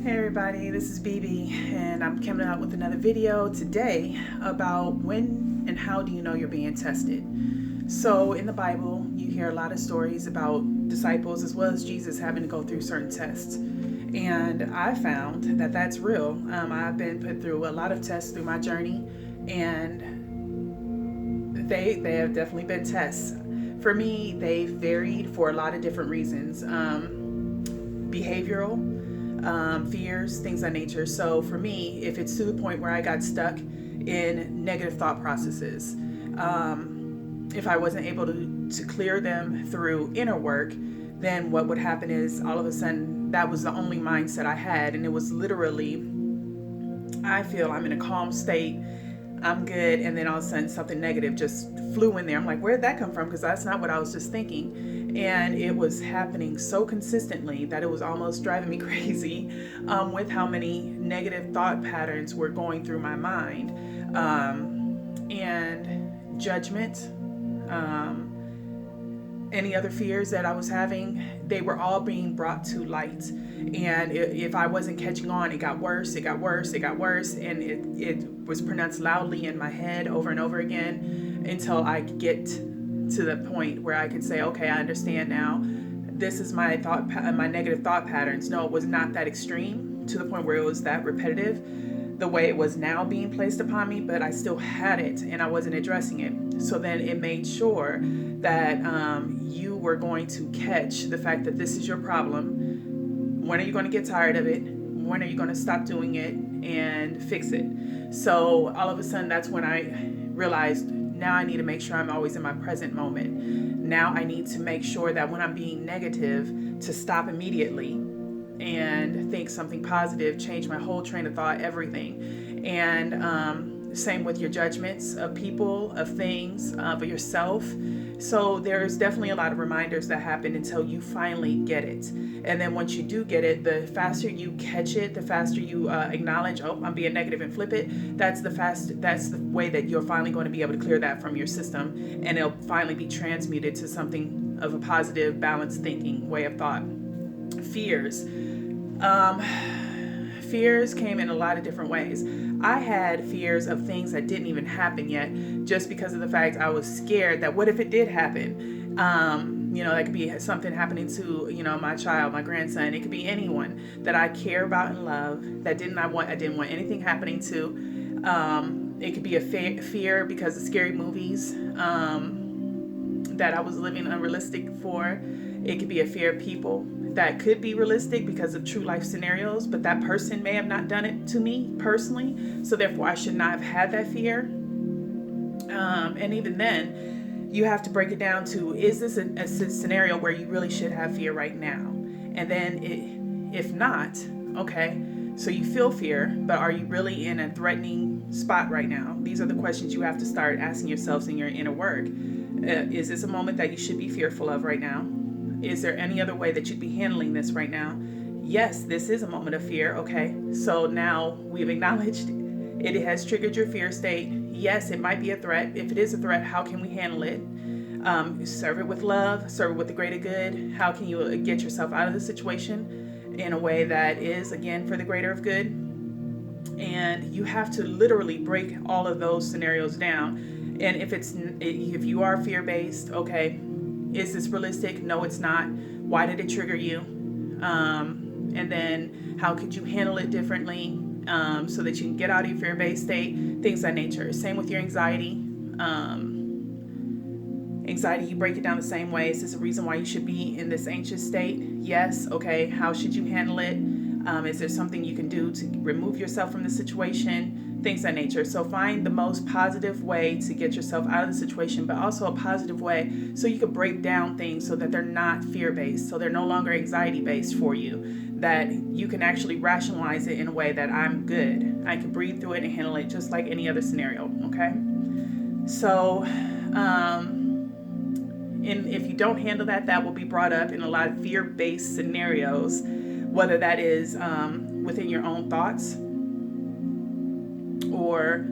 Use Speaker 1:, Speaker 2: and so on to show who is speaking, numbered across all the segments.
Speaker 1: Hey everybody, this is BB and I'm coming out with another video today about when and how do you know you're being tested. So in the Bible, you hear a lot of stories about disciples as well as Jesus having to go through certain tests. And I found that that's real. I've been put through a lot of tests through my journey, and they have definitely been tests. For me, they varied for a lot of different reasons. Behavioral, fears, things of that nature. So for me, if it's to the point where I got stuck in negative thought processes, if I wasn't able to clear them through inner work, then what would happen is all of a sudden that was the only mindset I had. And it was literally, I feel I'm in a calm state, I'm good, and then all of a sudden something negative just flew in there. I'm like, where did that come from? Because that's not what I was just thinking. And it was happening so consistently that it was almost driving me crazy with how many negative thought patterns were going through my mind. And judgment, any other fears that I was having, they were all being brought to light. And if I wasn't catching on, it got worse, it got worse, it got worse. And it was pronounced loudly in my head over and over again until I could get to the point where I could say, okay, I understand now. This is my negative thought patterns. No, it was not that extreme to the point where it was that repetitive the way it was now being placed upon me, but I still had it and I wasn't addressing it. So then it made sure that you were going to catch the fact that this is your problem. When are you going to get tired of it? When are you going to stop doing it and fix it? So all of a sudden, that's when I realized, now I need to make sure I'm always in my present moment. Now I need to make sure that when I'm being negative, to stop immediately and think something positive, change my whole train of thought, everything. And same with your judgments of people, of things, of yourself. So there's definitely a lot of reminders that happen until you finally get it. And then once you do get it, the faster you catch it, the faster you acknowledge, oh, I'm being negative, and flip it. That's the way that you're finally going to be able to clear that from your system, and it'll finally be transmuted to something of a positive, balanced thinking way of thought. Fears. Fears came in a lot of different ways. I had fears of things that didn't even happen yet, just because of the fact I was scared that what if it did happen? That could be something happening to, my child, my grandson. It could be anyone that I care about and love that I didn't want anything happening to. It could be a fear because of scary movies that I was living unrealistic for. It could be a fear of people that could be realistic because of true life scenarios, but that person may have not done it to me personally, so therefore I should not have had that fear. And even then, you have to break it down to, is this a scenario where you really should have fear right now? And then if not, okay, so you feel fear, but are you really in a threatening spot right now? These are the questions you have to start asking yourselves in your inner work. Is this a moment that you should be fearful of right now? Is there any other way that you'd be handling this right now? Yes, this is a moment of fear. Okay, so now we've acknowledged it has triggered your fear state. Yes, it might be a threat. If it is a threat, how can we handle it? Serve it with love, serve it with the greater good. How can you get yourself out of the situation in a way that is, again, for the greater of good? And you have to literally break all of those scenarios down. And if you are fear-based, okay, is this realistic? No, it's not. Why did it trigger you? And then how could you handle it differently so that you can get out of your fear-based state? Things of that nature. Same with your anxiety. Anxiety, you break it down the same way. Is this a reason why you should be in this anxious state? Yes. Okay. How should you handle it? Is there something you can do to remove yourself from the situation? Things of that nature. So find the most positive way to get yourself out of the situation, but also a positive way so you can break down things so that they're not fear-based, so they're no longer anxiety-based for you, that you can actually rationalize it in a way that I'm good. I can breathe through it and handle it just like any other scenario, okay? So, if you don't handle that, that will be brought up in a lot of fear-based scenarios, whether that is within your own thoughts, or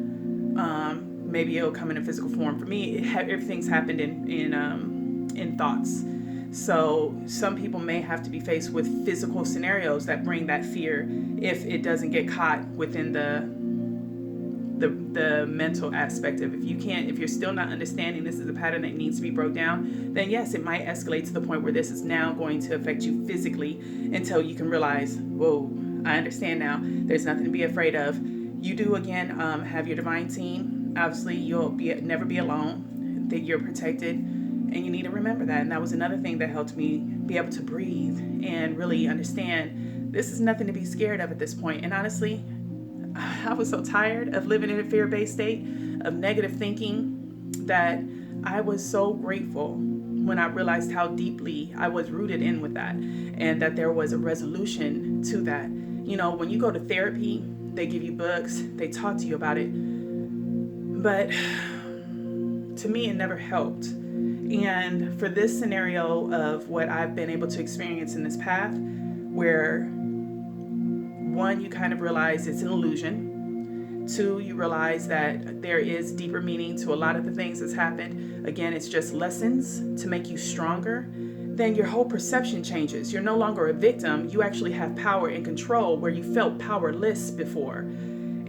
Speaker 1: maybe it'll come in a physical form. For me, everything's happened in thoughts. So some people may have to be faced with physical scenarios that bring that fear if it doesn't get caught within the mental aspect of, if you're still not understanding this is a pattern that needs to be broke down, then yes, it might escalate to the point where this is now going to affect you physically until you can realize, whoa, I understand now. There's nothing to be afraid of. You do, again, have your divine team. Obviously, you'll never be alone, that you're protected, and you need to remember that. And that was another thing that helped me be able to breathe and really understand this is nothing to be scared of at this point. And honestly, I was so tired of living in a fear-based state of negative thinking that I was so grateful when I realized how deeply I was rooted in with that, and that there was a resolution to that. You know, when you go to therapy, they give you books, they talk to you about it, but to me, it never helped. And for this scenario of what I've been able to experience in this path, where one, you kind of realize it's an illusion. Two, you realize that there is deeper meaning to a lot of the things that's happened. Again, it's just lessons to make you stronger. Then your whole perception changes. You're no longer a victim. You actually have power and control where you felt powerless before.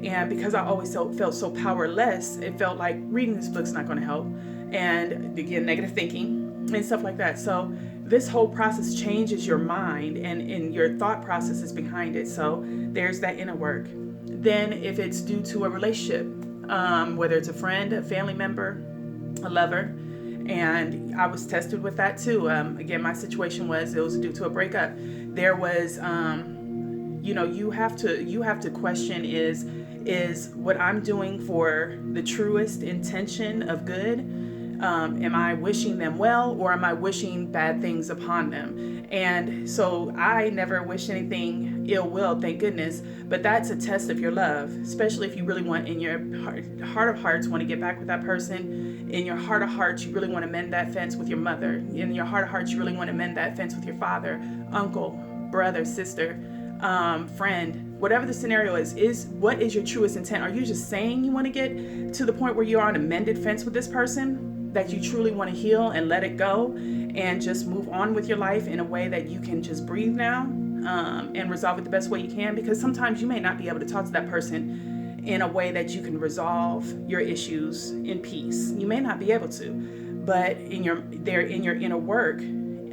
Speaker 1: And because I always felt so powerless, it felt like reading this book's not going to help. And again, negative thinking and stuff like that. So this whole process changes your mind and your thought processes behind it. So there's that inner work. Then if it's due to a relationship, whether it's a friend, a family member, a lover, and I was tested with that too. Again, my situation was, it was due to a breakup. There was, you have to question, is what I'm doing for the truest intention of good? Am I wishing them well, or am I wishing bad things upon them? And so I never wish anything ill will, thank goodness, but that's a test of your love, especially if you really want, in your heart of hearts, want to get back with that person. In your heart of hearts, you really want to mend that fence with your mother. In your heart of hearts, you really want to mend that fence with your father, uncle, brother, sister, friend, whatever the scenario is what is your truest intent? Are you just saying you want to get to the point where you're on a mended fence with this person, that you truly want to heal and let it go and just move on with your life in a way that you can just breathe now, and resolve it the best way you can? Because sometimes you may not be able to talk to that person in a way that you can resolve your issues in peace. You may not be able to, but in your inner work,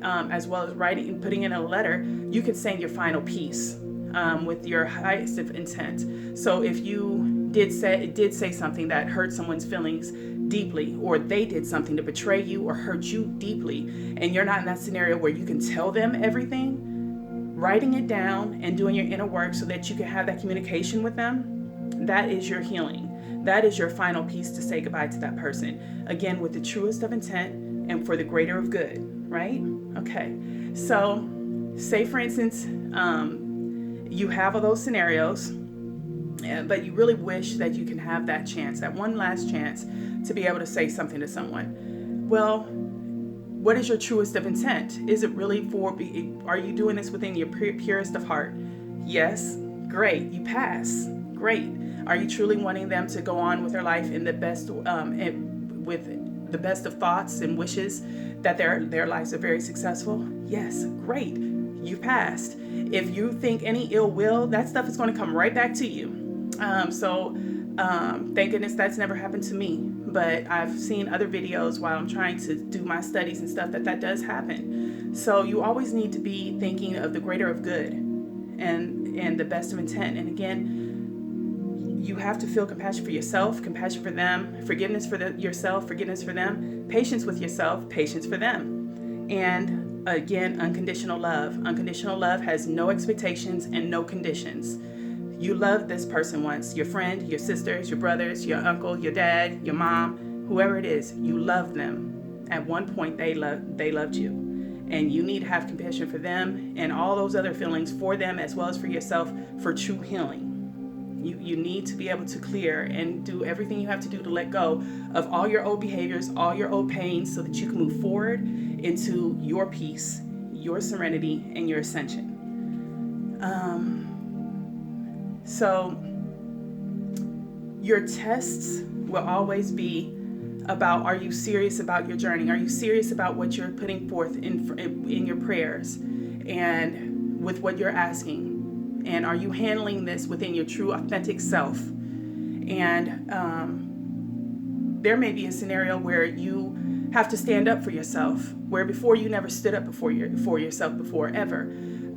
Speaker 1: as well as writing and putting in a letter, you can say your final piece with your highest of intent. So if you did say something that hurt someone's feelings deeply, or they did something to betray you or hurt you deeply, and you're not in that scenario where you can tell them everything, writing it down and doing your inner work so that you can have that communication with them, that is your healing. That is your final piece to say goodbye to that person. Again, with the truest of intent and for the greater of good, right? Okay. So say, for instance, you have all those scenarios, but you really wish that you can have that chance, that one last chance to be able to say something to someone. Well, what is your truest of intent? Is it really are you doing this within your purest of heart? Yes, great, you pass, great. Are you truly wanting them to go on with their life in the best, with the best of thoughts and wishes, that their lives are very successful? Yes, great, you passed. If you think any ill will, that stuff is going to come right back to you. Thank goodness that's never happened to me, but I've seen other videos while I'm trying to do my studies and stuff that does happen. So you always need to be thinking of the greater of good and the best of intent. And again, you have to feel compassion for yourself, compassion for them, forgiveness for yourself, forgiveness for them, patience with yourself, patience for them. And again, unconditional love. Unconditional love has no expectations and no conditions. You loved this person once, your friend, your sisters, your brothers, your uncle, your dad, your mom, whoever it is, you love them. At one point, they loved you. And you need to have compassion for them and all those other feelings for them as well as for yourself, for true healing. You need to be able to clear and do everything you have to do to let go of all your old behaviors, all your old pains, so that you can move forward into your peace, your serenity, and your ascension. So your tests will always be about, are you serious about your journey? Are you serious about what you're putting forth in your prayers and with what you're asking? And are you handling this within your true, authentic self? And there may be a scenario where you have to stand up for yourself, where before you never stood up for yourself before, ever.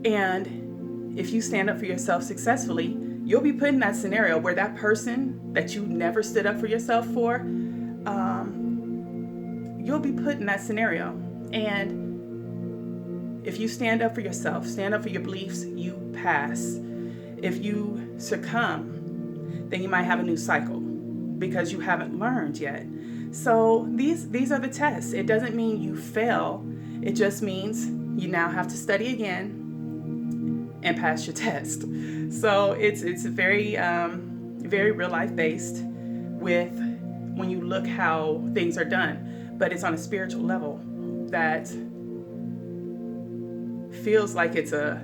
Speaker 1: And if you stand up for yourself successfully, you'll be put in that scenario where that person that you never stood up for yourself for, you'll be put in that scenario. And if you stand up for yourself, stand up for your beliefs, you pass. If you succumb, then you might have a new cycle because you haven't learned yet. So these are the tests. It doesn't mean you fail. It just means you now have to study again and pass your test. So it's very very real life based with when you look how things are done, but it's on a spiritual level that feels like it's a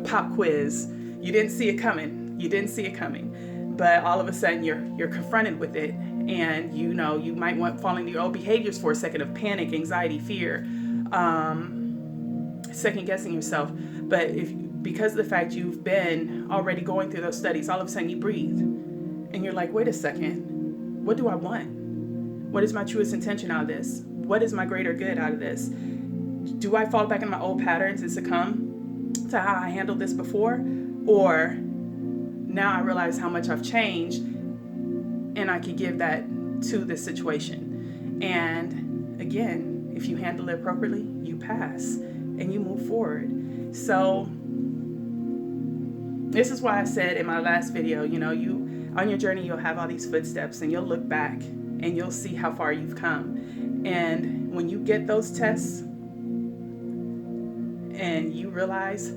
Speaker 1: pop quiz. You didn't see it coming, but all of a sudden you're confronted with it, and you might fall into your old behaviors for a second of panic, anxiety, fear, second guessing yourself. But because of the fact you've been already going through those studies, all of a sudden you breathe and you're like, wait a second, what do I want? What is my truest intention out of this? What is my greater good out of this? Do I fall back in my old patterns and succumb to how I handled this before? Or now I realize how much I've changed and I can give that to this situation. And again, if you handle it appropriately, you pass and you move forward. So this is why I said in my last video, you on your journey, you'll have all these footsteps and you'll look back and you'll see how far you've come. And when you get those tests and you realize,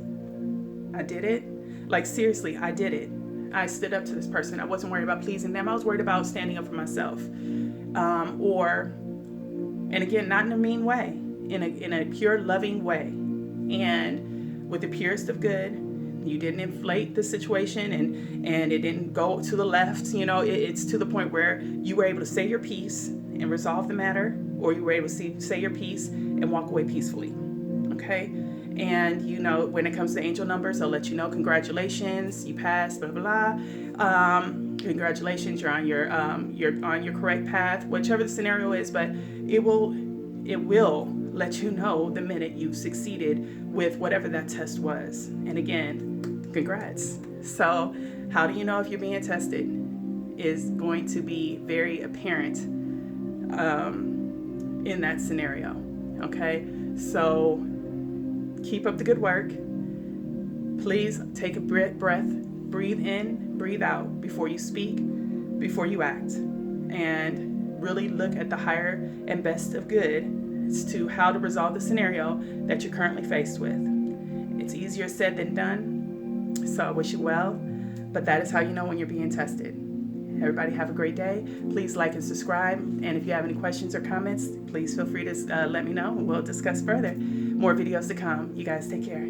Speaker 1: I did it. Like, seriously, I did it. I stood up to this person. I wasn't worried about pleasing them. I was worried about standing up for myself. And again, not in a mean way, in a pure, loving way. And with the purest of good, you didn't inflate the situation and it didn't go to the left. It's to the point where you were able to say your piece and resolve the matter, or you were able to say your piece and walk away peacefully. Okay? And when it comes to angel numbers, they'll let you know, congratulations, you passed, blah blah blah. Congratulations, you're on your correct path, whichever the scenario is. But it will let you know the minute you've succeeded with whatever that test was. And again, congrats. So how do you know if you're being tested is going to be very apparent in that scenario. Okay, so keep up the good work. Please take a breath, breathe in, breathe out before you speak, before you act, and really look at the higher and best of good as to how to resolve the scenario that you're currently faced with. It's easier said than done, so I wish you well, but that is how you know when you're being tested. Everybody have a great day. Please like and subscribe, and if you have any questions or comments, please feel free to let me know and we'll discuss further. More videos to come. You guys take care.